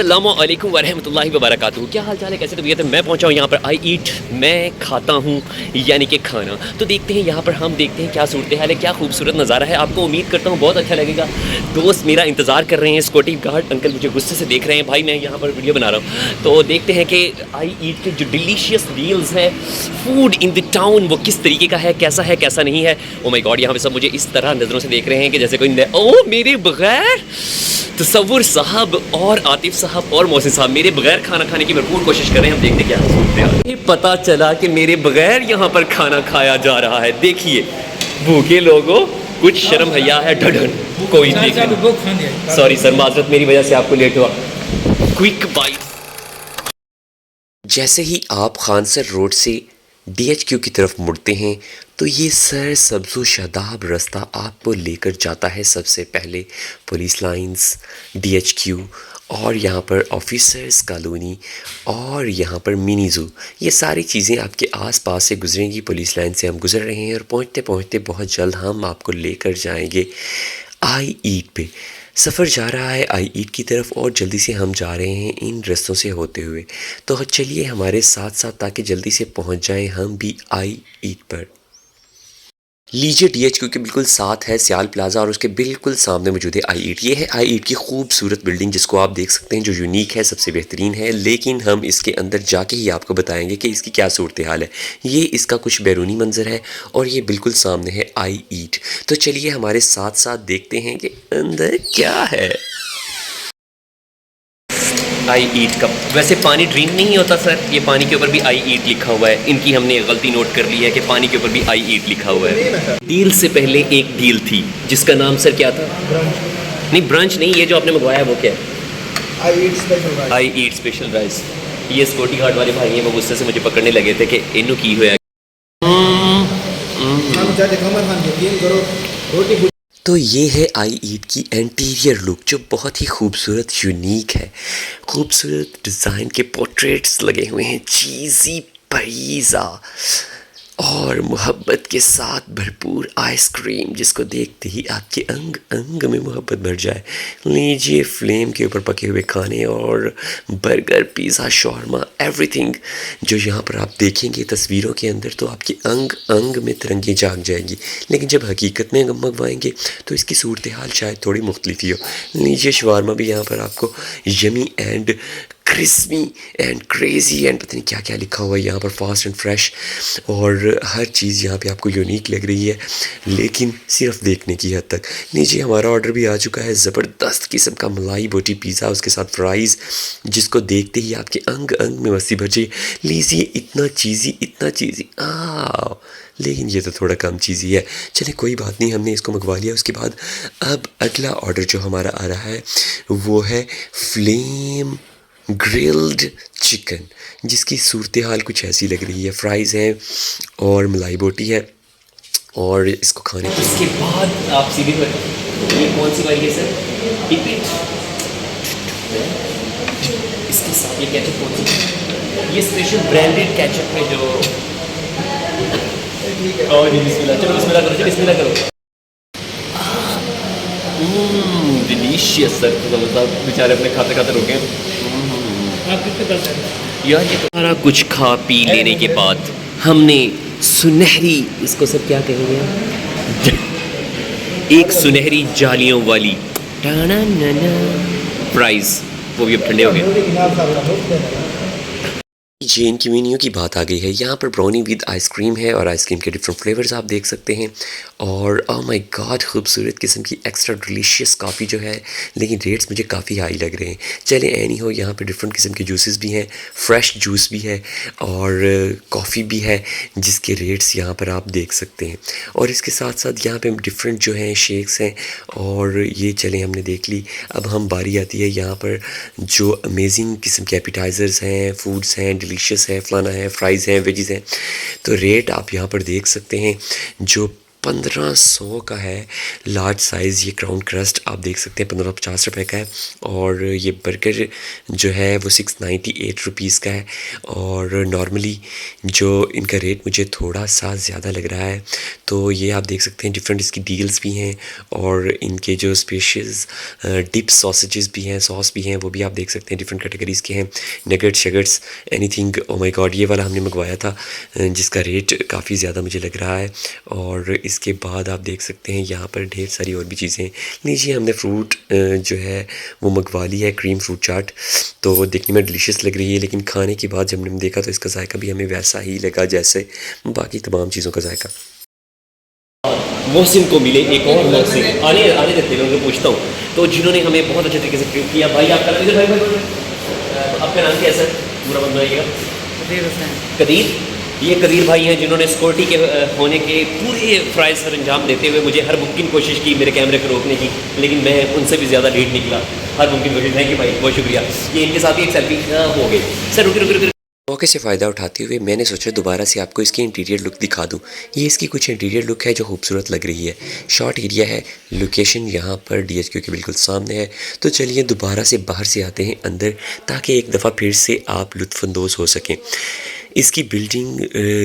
अस्सलामुअलैकुम वरहमतुल्लाहि वबरकातुहू। क्या हाल चाल है, कैसे तबीयत है? मैं पहुंचा हूँ यहाँ पर। आई ईट, मैं खाता हूँ यानी कि खाना। तो देखते हैं यहाँ पर, हम देखते हैं क्या सूरत हाल है, क्या खूबसूरत नज़ारा है। आपको उम्मीद करता हूँ बहुत अच्छा लगेगा। दोस्त मेरा इंतज़ार कर रहे हैं, सिक्योरिटी गार्ड अंकल मुझे गुस्से से देख रहे हैं। भाई मैं यहाँ पर वीडियो बना रहा हूँ, तो देखते हैं कि आई ईट के जो डिलीशियस मील्स है, फूड इन द टाउन, वो किस तरीके का है, कैसा नहीं है। ओ माय गॉड, यहाँ पे सब मुझे इस तरह नज़रों से देख रहे हैं कि जैसे कोई ओ मेरे बगैर तसव्वुर साहब और आतिफ साहब और मोहसिन साहब मेरे बगैर खाना खाने की भरपूर कोशिश कर रहे हैं। हम देखते क्या सूरत है। पता चला कि मेरे बगैर यहाँ पर खाना खाया जा रहा है। देखिए भूखे लोगों, कुछ शर्म हया है ढढन कोई देखे। सॉरी सर, माजरत, मेरी वजह से आपको लेट हुआ। Quick bite. जैसे ही आप खानसर रोड से DHQ की तरफ मुड़ते हैं तो ये सर सब्ज़ो शादाब रास्ता आपको लेकर जाता है सबसे पहले पुलिस लाइंस, DHQ और यहाँ पर ऑफिसर्स कॉलोनी और यहाँ पर मिनी ज़ू। ये सारी चीज़ें आपके आसपास से गुजरेंगी। पुलिस लाइन से हम गुजर रहे हैं और पहुँचते पहुँचते बहुत जल्द हम आपको लेकर जाएंगे आई ईट पे। सफ़र जा रहा है आई ईट की तरफ और जल्दी से हम जा रहे हैं इन रास्तों से होते हुए। तो चलिए हमारे साथ साथ, ताकि जल्दी से पहुंच जाएं हम भी आई ईट पर। लीजिए, DHQ के बिल्कुल साथ है सियाल प्लाजा और उसके बिल्कुल सामने मौजूद है आई ईट। ये है आई ईट की खूबसूरत बिल्डिंग जिसको आप देख सकते हैं, जो यूनिक है, सबसे बेहतरीन है। लेकिन हम इसके अंदर जाके ही आपको बताएंगे कि इसकी क्या सूरत हाल है। ये इसका कुछ बैरूनी मंजर है और ये बिल्कुल सामने है आई ईट। तो चलिए हमारे साथ साथ देखते हैं कि अंदर क्या है आई ईट का। वैसे पानी ड्रिंक नहीं होता सर, ये पानी के ऊपर भी आई ईट लिखा हुआ है। इनकी हमने गलती नोट कर ली है कि पानी के ऊपर भी आई ईट लिखा हुआ है। डील से पहले एक डील थी जिसका नाम सर क्या था? नहीं ब्रंच नहीं, ये जो आपने मंगवाया वो क्या है? आई ईट स्पेशल राइस। ये सिक्योरिटी गार्ड वाले भाई हैं, वो गुस्से से मुझे पकड़ने लगे थे कि इन्हों की हुआ। तो ये है आई ईट की इंटीरियर लुक, जो बहुत ही खूबसूरत यूनिक है। खूबसूरत डिज़ाइन के पोर्ट्रेट्स लगे हुए हैं, चीज़ी पिज़्ज़ा और मोहब्बत के साथ भरपूर आइसक्रीम, जिसको देखते ही आपके अंग अंग में मोहब्बत भर जाए। लीजिए फ्लेम के ऊपर पके हुए खाने और बर्गर, पिज़्ज़ा, शॉर्मा, एवरीथिंग जो यहाँ पर आप देखेंगे तस्वीरों के अंदर तो आपके अंग अंग में तिरंगे जाग जाएंगी। लेकिन जब हकीकत में मंगवाएंगे तो इसकी सूरत हाल शायद थोड़ी मुख्तलिफ ही हो। लीजिए शवारमा भी यहाँ पर आपको yummy and crispy and crazy and पता नहीं क्या क्या लिखा हुआ है यहाँ पर, फास्ट एंड फ्रेश, और हर चीज़ यहाँ पे आपको यूनिक लग रही है, लेकिन सिर्फ देखने की हद तक। नीचे हमारा ऑर्डर भी आ चुका है, ज़बरदस्त किस्म का मलाई बोटी पिज़्ज़ा, उसके साथ फ्राइज़, जिसको देखते ही आपके अंग अंग में मस्ती भर जाए। लीजिए, इतना चीज़ी लेकिन ये तो थोड़ा कम चीज़ ही है। चलिए कोई बात नहीं, हमने इसको मंगवा लिया। उसके बाद अब अगला ऑर्डर जो हमारा आ रहा है वो है फ्लेम ग्रिल्ड चिकन, जिसकी सूरत हाल कुछ ऐसी लग रही है। फ्राइज़ हैं और मलाई बोटी है और इसको खाने के इसके बाद आप सीधे ये कौन सी वाली है सर? इसके साथ ये केचप कौन सी? ये स्पेशल ब्रांडेड केचप है जो और बिस्मिल्लाह करो। डिलीशियस सर, बेचारे अपने खाते खाते रुके। यार ये सारा कुछ खा पी लेने के बाद हमने सुनहरी, इसको सर क्या कहेंगे, एक सुनहरी जालियों वाली फ्राइज, वो भी अब ठंडे हो गए। जी, इनकी मेन्यू की बात आ गई है। यहाँ पर ब्राउनी विद आइसक्रीम है और आइसक्रीम के डिफरेंट फ्लेवर्स आप देख सकते हैं। और ओह माय गॉड, खूबसूरत किस्म की एक्स्ट्रा डिलीशियस कॉफ़ी जो है, लेकिन रेट्स मुझे काफ़ी हाई लग रहे हैं। चले एनी हो, यहाँ पे डिफरेंट किस्म के जूसेस भी हैं, फ्रेश जूस भी है और कॉफ़ी भी है, जिसके रेट्स यहाँ पर आप देख सकते हैं। और इसके साथ साथ यहाँ पे डिफरेंट जो हैं शेक्स हैं, और ये चले हमने देख ली। अब हम बारी आती है यहाँ पर जो अमेजिंग किस्म के एपिटाइज़र्स हैं, फूड्स हैं, डिलीशियस है, फलाना है, फ्राइज़ हैं, वेजीज़ हैं। तो रेट आप यहाँ पर देख सकते हैं, जो 1500 का है लार्ज साइज़। ये क्राउन क्रस्ट आप देख सकते हैं 1550 रुपये का है। और ये बर्गर जो है वो 698 रुपीज़ का है। और नॉर्मली जो इनका रेट मुझे थोड़ा सा ज़्यादा लग रहा है। तो ये आप देख सकते हैं डिफरेंट इसकी डील्स भी हैं और इनके जो स्पेशल्स डिप सॉसेजेस भी हैं, सॉस भी हैं, वो भी आप देख सकते हैं डिफरेंट कैटेगरीज़ के हैं। नगेट्स शगट्स एनीथिंग। ओ माय गॉड, ये वाला हमने मंगवाया था जिसका रेट काफ़ी ज़्यादा मुझे लग रहा है। और इसके बाद आप देख सकते हैं यहाँ पर ढेर सारी और भी चीज़ें। नीचे हमने फ्रूट जो है वो मंगवा ली है, क्रीम फ्रूट चाट। तो देखने में डिलीशियस लग रही है, लेकिन खाने के बाद जब हमने देखा तो इसका जायका भी हमें वैसा ही लगा जैसे बाकी तमाम चीज़ों का जायका। मोहसिन को मिले एक और मोहसिन, आने आने देते हैं, उनको पूछता हूँ। तो जिन्होंने हमें बहुत अच्छे तरीके से ट्रीट किया। भाई आपका नाम भाई आपका नाम कैसा है? पूरा बंद बनाइएगा। कदीर। ये कदीर भाई हैं जिन्होंने सिक्योरिटी के होने के पूरे फ़राइज़ सर अंजाम देते हुए मुझे हर मुमकिन कोशिश की मेरे कैमरे को रोकने की, लेकिन मैं उनसे भी ज़्यादा लीड निकला। हर मुमकिन कोशिश। थैंक यू भाई, बहुत शुक्रिया। ये इनके साथ ही एक सेल्फी हो गई। सर रुक रुक रुक। मौके से फ़ायदा उठाते हुए मैंने सोचा दोबारा से आपको इसकी इंटीरियर लुक दिखा दूं। ये इसकी कुछ इंटीरियर लुक है जो खूबसूरत लग रही है। शॉर्ट एरिया है, लोकेशन यहाँ पर DHQ के बिल्कुल सामने है। तो चलिए दोबारा से बाहर से आते हैं अंदर, ताकि एक दफ़ा फिर से आप लुत्फ़अंदोज़ हो सकें। इसकी बिल्डिंग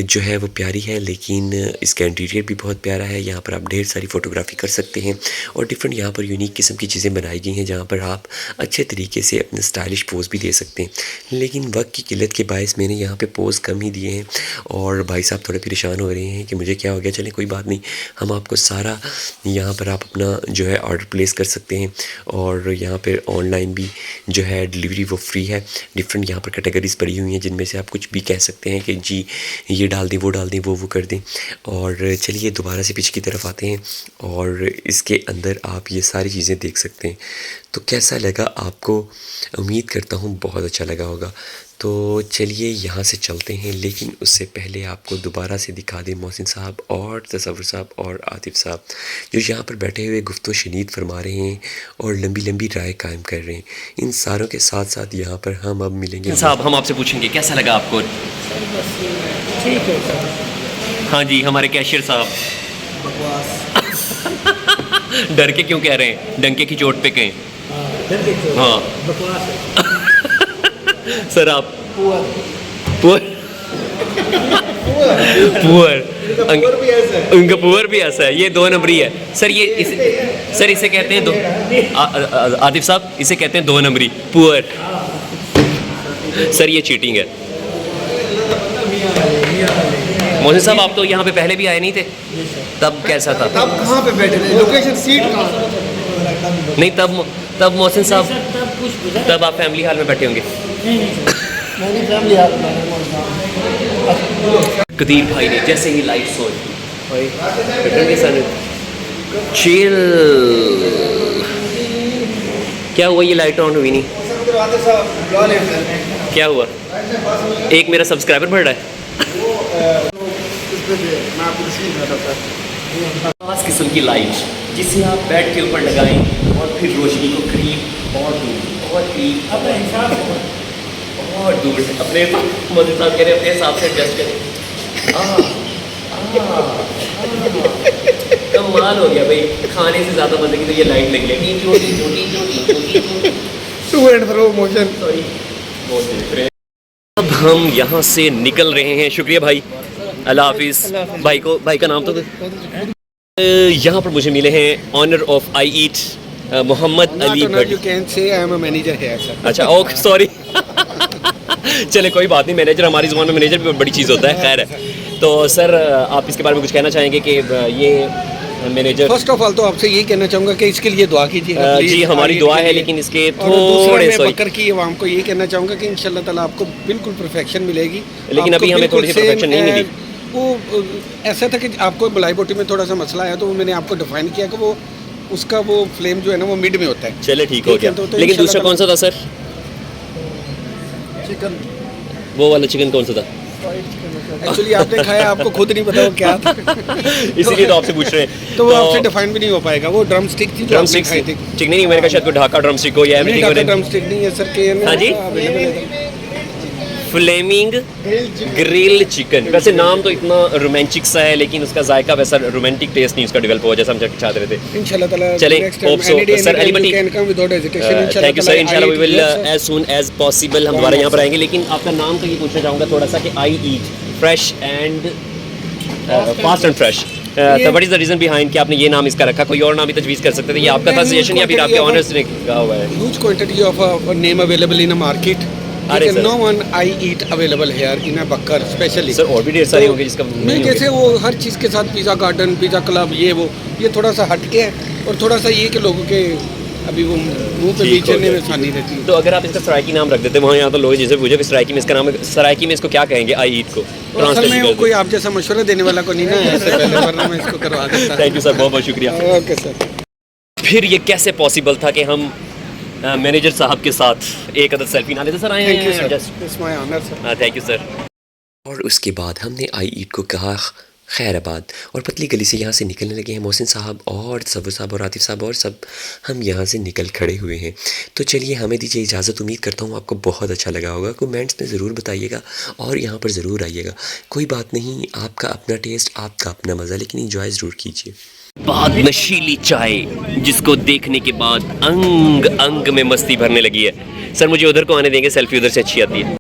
जो है वो प्यारी है, लेकिन इसका इंटीरियर भी बहुत प्यारा है। यहाँ पर आप ढेर सारी फ़ोटोग्राफी कर सकते हैं और डिफरेंट यहाँ पर यूनिक किस्म की चीज़ें बनाई गई हैं, जहाँ पर आप अच्छे तरीके से अपने स्टाइलिश पोज़ भी दे सकते हैं। लेकिन वक्त की किल्लत के बायस मैंने यहाँ पे पोज़ कम ही दिए हैं और भाई साहब थोड़े परेशान हो रहे हैं कि मुझे क्या हो गया। चलें कोई बात नहीं, हम आपको सारा यहाँ पर आप अपना जो है ऑर्डर प्लेस कर सकते हैं। और यहाँ पर ऑनलाइन भी जो है डिलीवरी वो फ्री है। डिफरेंट यहाँ पर कैटेगरीज़ पड़ी हुई हैं जिनमें से आप कुछ भी कह सकते हैं कि जी ये डाल दें, वो डाल दें, वो कर दें। और चलिए दोबारा से पीछे की तरफ आते हैं और इसके अंदर आप ये सारी चीज़ें देख सकते हैं। तो कैसा लगा आपको? उम्मीद करता हूँ बहुत अच्छा लगा होगा। तो चलिए यहाँ से चलते हैं, लेकिन उससे पहले आपको दोबारा से दिखा दें मोहसिन साहब और तसव्वुर साहब और आतिफ़ साहब जो यहाँ पर बैठे हुए गुफ्तो शनीद फरमा रहे हैं और लंबी लंबी राय कायम कर रहे हैं। इन सारों के साथ साथ यहाँ पर हम अब मिलेंगे। साहब हम आपसे पूछेंगे कैसा लगा आपको? ठीक है। हाँ जी, हमारे कैशियर साहब डर के क्यों कह रहे हैं? डंके की चोट पे कहें। हाँ बकवास है। सर आप पुअर उनका पुअर भी ऐसा है। ये 2 नंबरी है सर। ये सर इसे कहते हैं आतिफ साहब इसे कहते हैं 2 नंबरी पुअर। सर ये चीटिंग है। मोहसिन साहब आप तो यहाँ पे पहले भी आए नहीं थे, तब कैसा था? तब कहाँ पे बैठे थे? लोकेशन सीट कहाँ? नहीं तब मोहसिन साहब तब आप फैमिली हाल में बैठे होंगे। मैंने फैमिली हाल में। कदीर भाई ने जैसे ही लाइट्स ऑन चिल। क्या हुआ? ये लाइट ऑन हुई नहीं, क्या हुआ? एक मेरा सब्सक्राइबर बढ़ रहा है। खास किस्म की लाइट जिसे आप बेड के ऊपर लगाएं और फिर रोशनी को करीब और दूर और करीब और दूर से अपने मोदी साहब कह रहे अपने हिसाब से एडजस्ट करें। कमाल हो गया भाई, खाने से ज़्यादा बंदगी तो ये लाइट लगी है। सॉरी अब हम यहाँ से निकल रहे हैं। शुक्रिया भाई, अल्लाह हाफिज़। भाई का नाम तो यहाँ पर मुझे मिले हैं ऑनर ऑफ आई ईट मोहम्मद अली भट्ट। अच्छा ओके सॉरी चले कोई बात नहीं, मैनेजर हमारी ज़ुबान में मैनेजर भी बड़ी चीज़ होता है। खैर है। तो सर आप इसके बारे में कुछ कहना चाहेंगे कि ये मैनेजर? फर्स्ट ऑफ ऑल तो आपसे यही कहना चाहूँगा कि इसके लिए दुआ कीजिए। जी हमारी दुआ है, लेकिन इसके थोड़े से बकर की आवाम को ये कहना चाहूँगा कि इंशाल्लाह ताला आपको बिल्कुल परफेक्शन मिलेगी। लेकिन अभी हमें थोड़ी सी परफेक्शन नहीं मिली। वो ऐसा था कि आपको मलाई बोटी में थोड़ा सा मसला आया, तो मैंने आपको डिफाइन किया कि वो उसका वो फ्लेम जो है ना वो मिड में होता है। चले ठीक हो गया। लेकिन दूसरा कौन सा था सर? चिकन। वो वाला चिकन कौन सा था? एक्चुअली आपने खाया, आपको खुद नहीं पता वो क्या था इसीलिए तो आपसे पूछ रहे हैं। तो वो आपसे डिफाइन भी नहीं हो पाएगा। वो ड्रम स्टिक थी जो आपने खाई थी। ठीक नहीं, मेरे का शायद कोई ढाका ड्रम स्टिक हो या एवरीथिंग। ड्रम स्टिक नहीं है सर के। हाँ जी फ्लेमिंग ग्रिल चिकन। वैसे नाम तो इतना रोमांटिक सा है, लेकिन उसका जायका वैसा रोमांटिक टेस्ट नहीं उसका डेवलप हुआ जैसा हम चाहते रहे थे। इंशाल्लाह ताला चलें, next time, hope so. any day, Sir, anytime anybody- you can come without hesitation. Inshallah thank you sir, ताला, इंशाल्लाह we I eat, will yes, sir. As soon as possible हम दोबारा यहाँ पर आएंगे। लेकिन आपका नाम तो ये पूछना चाहूँगा थोड़ा सा कि I eat fresh and fast and fresh. तो what is the reason behind कि आपने ये नाम इसका रखा? कोई और नाम भी तजवीज़ कर सकते थे, ये आपका था सजेशन या फिर आपके ऑनर्स ने कहा हुआ है? Huge quantity of name available in a market. अरे sir. No one I eat available here in a Bakkar especially. Sir और भी ढेर सारे होंगे जिसका नहीं, नहीं जैसे वो हर चीज़ के साथ पिज़्ज़ा गार्डन, पिज़्ज़ा क्लब, ये वो, ये थोड़ा सा हटके है और थोड़ा सा ये कि लोगों के अभी वो मुंह पे ठीक बीच हो चलने गया। में आसानी रहती है। तो अगर आप इसका सराइकी नाम रख देते वहाँ, यहाँ तो लोग जैसे पूछे कि सराइकी में इसका नाम है, सराइकी में इसको क्या कहेंगे आई ईट को? और असल में वो कोई आप जैसा मशवरा देने वाला को नहीं ना है ऐसे पहले, वरना मैं इसको करवा देता। थैंक यू सर, बहुत बहुत शुक्रिया। Okay sir. फिर ये कैसे पॉसिबल था कि हम मैनेजर साहब के साथ एक अदद सेल्फी ना लेते? सर आए थैंक यू हैं sir, just- it's my honour sir. Thank you sir. और उसके बाद हमने आई ईट को कहा खैराबाद और पतली गली से यहाँ से निकलने लगे हैं। मोहसिन साहब और सबू साहब और आतिफ साहब और सब हम यहाँ से निकल खड़े हुए हैं। तो चलिए हमें दीजिए इजाज़त। उम्मीद करता हूँ आपको बहुत अच्छा लगा होगा। कमेंट्स में ज़रूर बताइएगा और यहाँ पर ज़रूर आइएगा। कोई बात नहीं, आपका अपना टेस्ट, आपका अपना मज़ा, लेकिन इंजॉय ज़रूर कीजिए। बाद नशीली चाय जिसको देखने के बाद अंग अंग में मस्ती भरने लगी है। सर मुझे उधर को आने देंगे, सेल्फी उधर से अच्छी आती है।